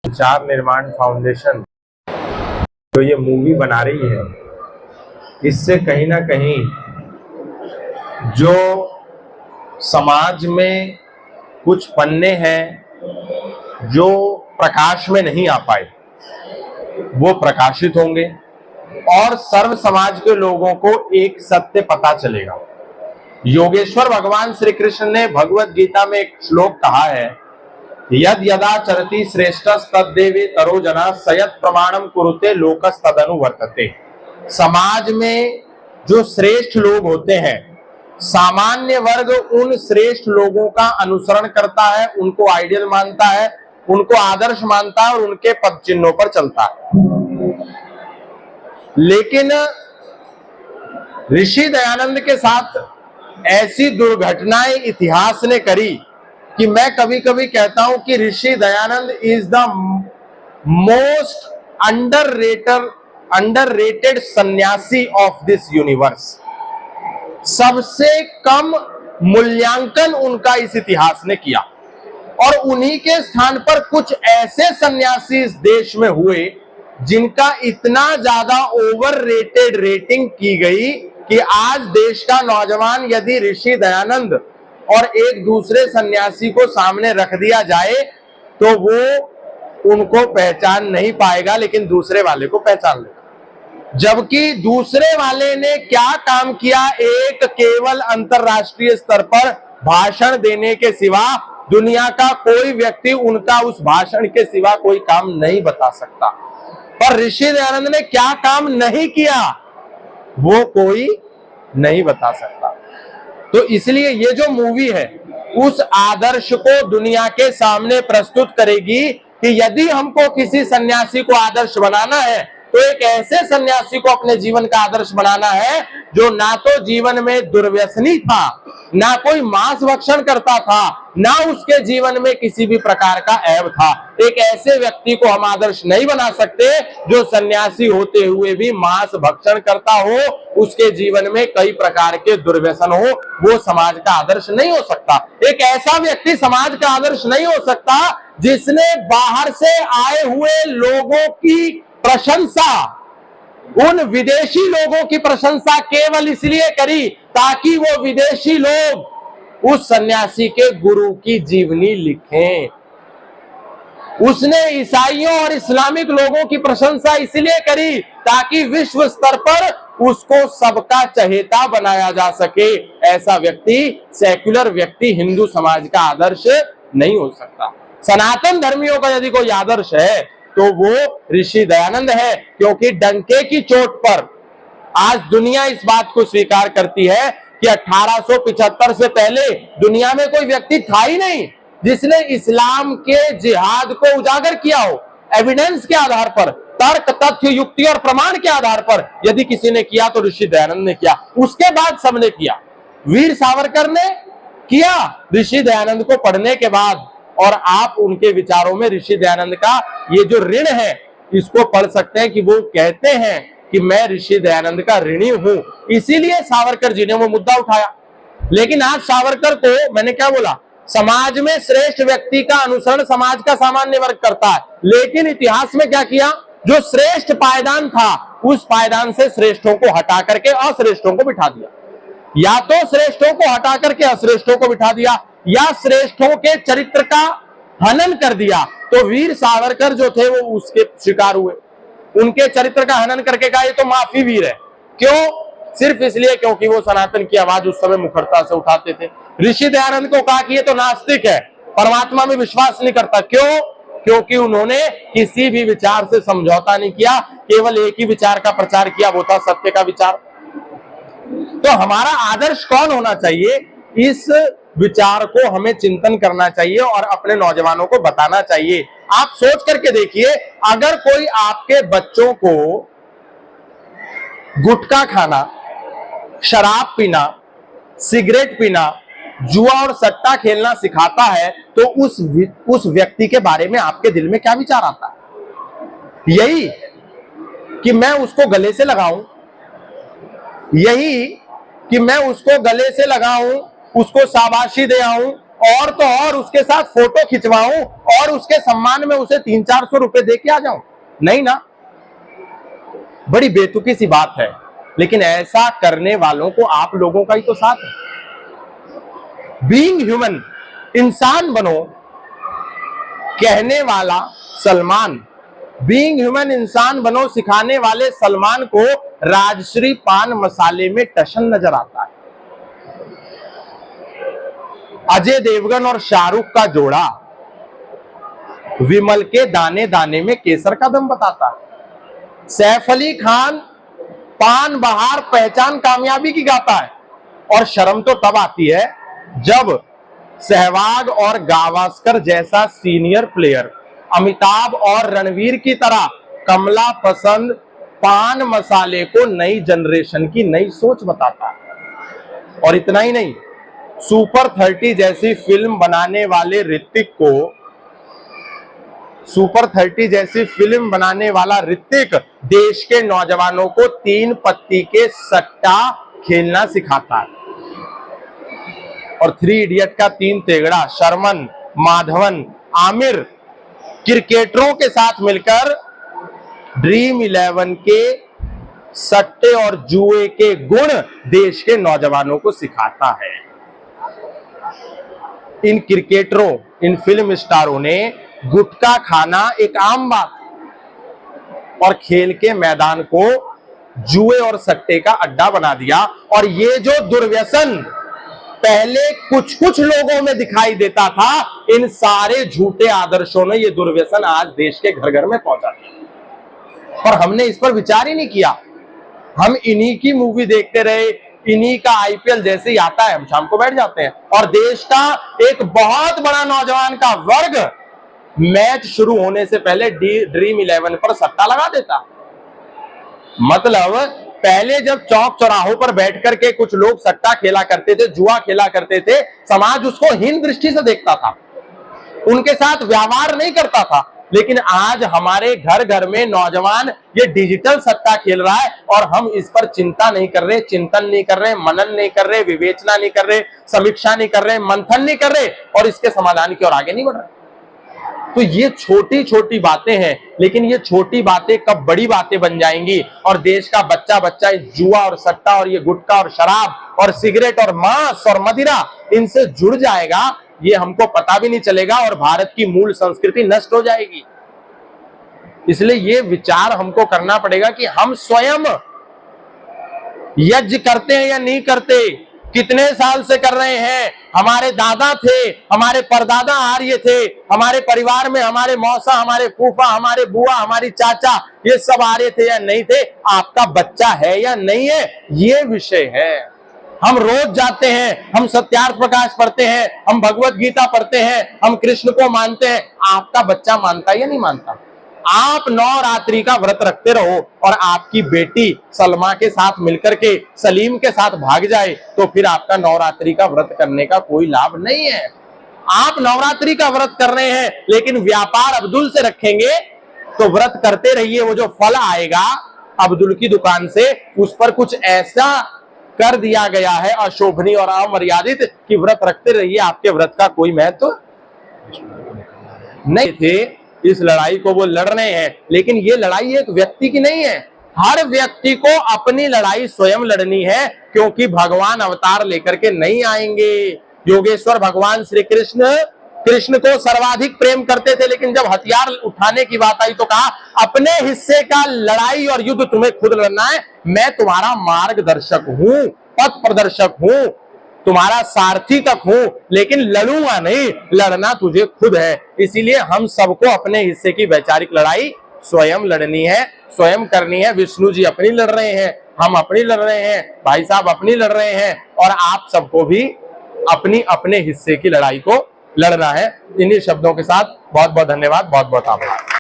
विचार निर्माण फाउंडेशन जो ये मूवी बना रही है, इससे कहीं ना कहीं जो समाज में कुछ पन्ने हैं जो प्रकाश में नहीं आ पाए वो प्रकाशित होंगे और सर्व समाज के लोगों को एक सत्य पता चलेगा। योगेश्वर भगवान श्री कृष्ण ने भगवत गीता में एक श्लोक कहा है, यद यदा चरति श्रेष्ठस्तद्देवे तरो जना सयत प्रमाणम कुरुते लोकस्तदनुवर्तते। समाज में जो श्रेष्ठ लोग होते हैं, सामान्य वर्ग उन श्रेष्ठ लोगों का अनुसरण करता है, उनको आइडियल मानता है, उनको आदर्श मानता है और उनके पद चिन्हों पर चलता है। लेकिन ऋषि दयानंद के साथ ऐसी दुर्घटनाएं इतिहास ने करी कि मैं कभी कभी कहता हूं कि Rishi Dayanand is the most underrated sanyasi of this universe. सबसे कम मूल्यांकन उनका इस इतिहास ने किया और उन्हीं के स्थान पर कुछ ऐसे सन्यासी इस देश में हुए जिनका इतना ज्यादा ओवररेटेड रेटिंग की गई कि आज देश का नौजवान यदि ऋषि दयानंद और एक दूसरे सन्यासी को सामने रख दिया जाए तो वो उनको पहचान नहीं पाएगा, लेकिन दूसरे वाले को पहचान लेगा। जबकि दूसरे वाले ने क्या काम किया, एक केवल अंतरराष्ट्रीय स्तर पर भाषण देने के सिवा दुनिया का कोई व्यक्ति उनका उस भाषण के सिवा कोई काम नहीं बता सकता। पर ऋषि दयानंद ने क्या काम नहीं किया वो कोई नहीं बता सकता। तो इसलिए ये जो मूवी है उस आदर्श को दुनिया के सामने प्रस्तुत करेगी कि यदि हमको किसी सन्यासी को आदर्श बनाना है तो एक ऐसे सन्यासी को अपने जीवन का आदर्श बनाना है जो ना तो जीवन में दुर्व्यसनी था, ना कोई मांस भक्षण करता था, ना उसके जीवन में किसी भी प्रकार का ऐब था। एक ऐसे व्यक्ति को हम आदर्श नहीं बना सकते जो सन्यासी होते हुए भी मांस भक्षण करता हो, उसके जीवन में कई प्रकार के दुर्व्यसन हो, वो समाज का आदर्श नहीं हो सकता। एक ऐसा व्यक्ति समाज का आदर्श नहीं हो सकता जिसने बाहर से आए हुए लोगों की प्रशंसा, उन विदेशी लोगों की प्रशंसा केवल इसलिए करी ताकि वो विदेशी लोग उस सन्यासी के गुरु की जीवनी लिखें। उसने ईसाइयों और इस्लामिक लोगों की प्रशंसा इसलिए करी ताकि विश्व स्तर पर उसको सबका चहेता बनाया जा सके। ऐसा व्यक्ति, सेक्युलर व्यक्ति, हिंदू समाज का आदर्श नहीं हो सकता। सनातन धर्मियों का यदि कोई आदर्श है तो वो ऋषि दयानंद है, क्योंकि डंके की चोट पर आज दुनिया इस बात को स्वीकार करती है कि 1875 से पहले दुनिया में कोई व्यक्ति था ही नहीं जिसने इस्लाम के जिहाद को उजागर किया हो। एविडेंस के आधार पर, तर्क, तथ्य, युक्ति और प्रमाण के आधार पर यदि किसी ने किया तो ऋषि दयानंद ने किया। उसके बाद सबने किया। वीर सावरकर ने किया ऋषि दयानंद को पढ़ने के बाद, और आप उनके विचारों में ऋषि दयानंद का ये जो ऋण है इसको पढ़ सकते हैं कि वो कहते हैं कि मैं ऋषि दयानंद का ऋणी हूं, इसीलिए सावरकर जी ने वो मुद्दा उठाया। लेकिन आज सावरकर को मैंने क्या बोला, समाज में श्रेष्ठ व्यक्ति का अनुसरण समाज का सामान्य वर्ग करता है, लेकिन इतिहास में क्या किया, जो श्रेष्ठ पायदान था उस पायदान से श्रेष्ठों को हटा करके अश्रेष्ठों को बिठा दिया, या तो श्रेष्ठों को हटा करके अश्रेष्ठों को बिठा दिया, या श्रेष्ठों के चरित्र का हनन कर दिया। तो वीर सावरकर जो थे वो उसके शिकार हुए, उनके चरित्र का हनन करके कहा ये तो माफी वीर है। क्यों? सिर्फ इसलिए क्योंकि वो सनातन की आवाज उस समय मुखरता से उठाते थे। ऋषि दयानंद को कहा कि ये तो नास्तिक है, परमात्मा में विश्वास नहीं करता। क्यों? क्योंकि उन्होंने किसी भी विचार से समझौता नहीं किया, केवल एक ही विचार का प्रचार किया, वो था सत्य का विचार। तो हमारा आदर्श कौन होना चाहिए, इस विचार को हमें चिंतन करना चाहिए और अपने नौजवानों को बताना चाहिए। आप सोच करके देखिए, अगर कोई आपके बच्चों को गुटखा खाना, शराब पीना, सिगरेट पीना, जुआ और सट्टा खेलना सिखाता है तो उस व्यक्ति के बारे में आपके दिल में क्या विचार आता है? यही कि मैं उसको गले से लगाऊं, यही कि मैं उसको गले से लगाऊं, उसको शाबाशी दे आऊं और तो और उसके साथ फोटो खिंचवाऊं और उसके सम्मान में उसे 300-400 रुपए दे के आ जाऊं? नहीं ना, बड़ी बेतुकी सी बात है। लेकिन ऐसा करने वालों को आप लोगों का ही तो साथ है। बीइंग ह्यूमन, इंसान बनो कहने वाला सलमान, बीइंग ह्यूमन इंसान बनो सिखाने वाले सलमान को राजश्री पान मसाले में टशन नजर आता है। अजय देवगन और शाहरुख का जोड़ा विमल के दाने दाने में केसर का दम बताता है। सैफ अली खान पान बहार पहचान कामयाबी की गाता है। और शर्म तो तब आती है जब सहवाग और गावस्कर जैसा सीनियर प्लेयर अमिताभ और रणवीर की तरह कमला पसंद पान मसाले को नई जनरेशन की नई सोच बताता है। और इतना ही नहीं, सुपर 30 जैसी फिल्म बनाने वाले ऋतिक को, सुपर 30 जैसी फिल्म बनाने वाला ऋतिक देश के नौजवानों को 3 पत्ती के सट्टा खेलना सिखाता है। और 3 इडियट का 3 तेगड़ा शर्मन, माधवन, आमिर क्रिकेटरों के साथ मिलकर ड्रीम 11 के सट्टे और जुए के गुण देश के नौजवानों को सिखाता है। इन क्रिकेटरों, इन फिल्म स्टारों ने गुटखा खाना एक आम बात और खेल के मैदान को जुए और सट्टे का अड्डा बना दिया। और ये जो दुर्व्यसन पहले कुछ कुछ लोगों में दिखाई देता था, इन सारे झूठे आदर्शों ने ये दुर्व्यसन आज देश के घर घर में पहुंचा दिया। और हमने इस पर विचार ही नहीं किया। हम इन्हीं की मूवी देखते रहे, इन्हीं का आईपीएल जैसे ही आता है हम शाम को बैठ जाते हैं। और देश का एक बहुत बड़ा नौजवान का वर्ग मैच शुरू होने से पहले ड्रीम 11 पर सट्टा लगा देता। मतलब पहले जब चौक चौराहों पर बैठ करके कुछ लोग सट्टा खेला करते थे, जुआ खेला करते थे, समाज उसको हीन दृष्टि से देखता था, उनके साथ व्यवहार नहीं करता था। लेकिन आज हमारे घर घर में नौजवान ये डिजिटल सट्टा खेल रहा है और हम इस पर चिंता नहीं कर रहे, चिंतन नहीं कर रहे, मनन नहीं कर रहे, विवेचना नहीं कर रहे, समीक्षा नहीं कर रहे, मंथन नहीं कर रहे और इसके समाधान की ओर आगे नहीं बढ़ रहे। तो ये छोटी छोटी बातें हैं, लेकिन ये छोटी बातें कब बड़ी बातें बन जाएंगी और देश का बच्चा बच्चा इस जुआ और सट्टा और ये गुटखा और शराब और सिगरेट और मांस और मदिरा इनसे जुड़ जाएगा, ये हमको पता भी नहीं चलेगा और भारत की मूल संस्कृति नष्ट हो जाएगी। इसलिए ये विचार हमको करना पड़ेगा कि हम स्वयं यज्ञ करते हैं या नहीं करते, कितने साल से कर रहे हैं। हमारे दादा थे, हमारे परदादा आर्य थे, हमारे परिवार में हमारे मौसा, हमारे फूफा, हमारे बुआ, हमारी चाचा, ये सब आर्य थे या नहीं थे। आपका बच्चा है या नहीं है, ये विषय है। हम रोज जाते हैं, हम सत्यार्थ प्रकाश पढ़ते हैं, हम भगवत गीता पढ़ते हैं, हम कृष्ण को मानते हैं। आपका बच्चा मानता है या नहीं मानता? आप नवरात्रि का व्रत रखते रहो और आपकी बेटी सलमा के साथ मिलकर के सलीम के साथ भाग जाए तो फिर आपका नवरात्रि का व्रत करने का कोई लाभ नहीं है। आप नवरात्रि का व्रत कर रहे हैं लेकिन व्यापार अब्दुल से रखेंगे तो व्रत करते रहिए, वो जो फल आएगा अब्दुल की दुकान से उस पर कुछ ऐसा कर दिया गया है अशोभनीय और अमर्यादित कि व्रत रखते रहिए, आपके व्रत का कोई महत्व नहीं थे। इस लड़ाई को वो लड़ रहे हैं, लेकिन ये लड़ाई एक व्यक्ति की नहीं है। हर व्यक्ति को अपनी लड़ाई स्वयं लड़नी है, क्योंकि भगवान अवतार लेकर के नहीं आएंगे। योगेश्वर भगवान श्री कृष्ण को सर्वाधिक प्रेम करते थे, लेकिन जब हथियार उठाने की बात आई तो कहा अपने हिस्से का लड़ाई और युद्ध तुम्हें खुद लड़ना है, मैं तुम्हारा मार्गदर्शक हूं, पथ प्रदर्शक हूं, तुम्हारा सारथी तक हूं, लेकिन लड़ूंगा नहीं, लड़ना तुझे खुद है। इसीलिए हम सबको अपने हिस्से की वैचारिक लड़ाई स्वयं लड़नी है, स्वयं करनी है। विष्णु जी अपनी लड़ रहे हैं, हम अपनी लड़ रहे हैं, भाई साहब अपनी लड़ रहे हैं और आप सबको भी अपनी अपने हिस्से की लड़ाई को लड़ना है। इन्हीं शब्दों के साथ बहुत बहुत धन्यवाद, बहुत बहुत आभार।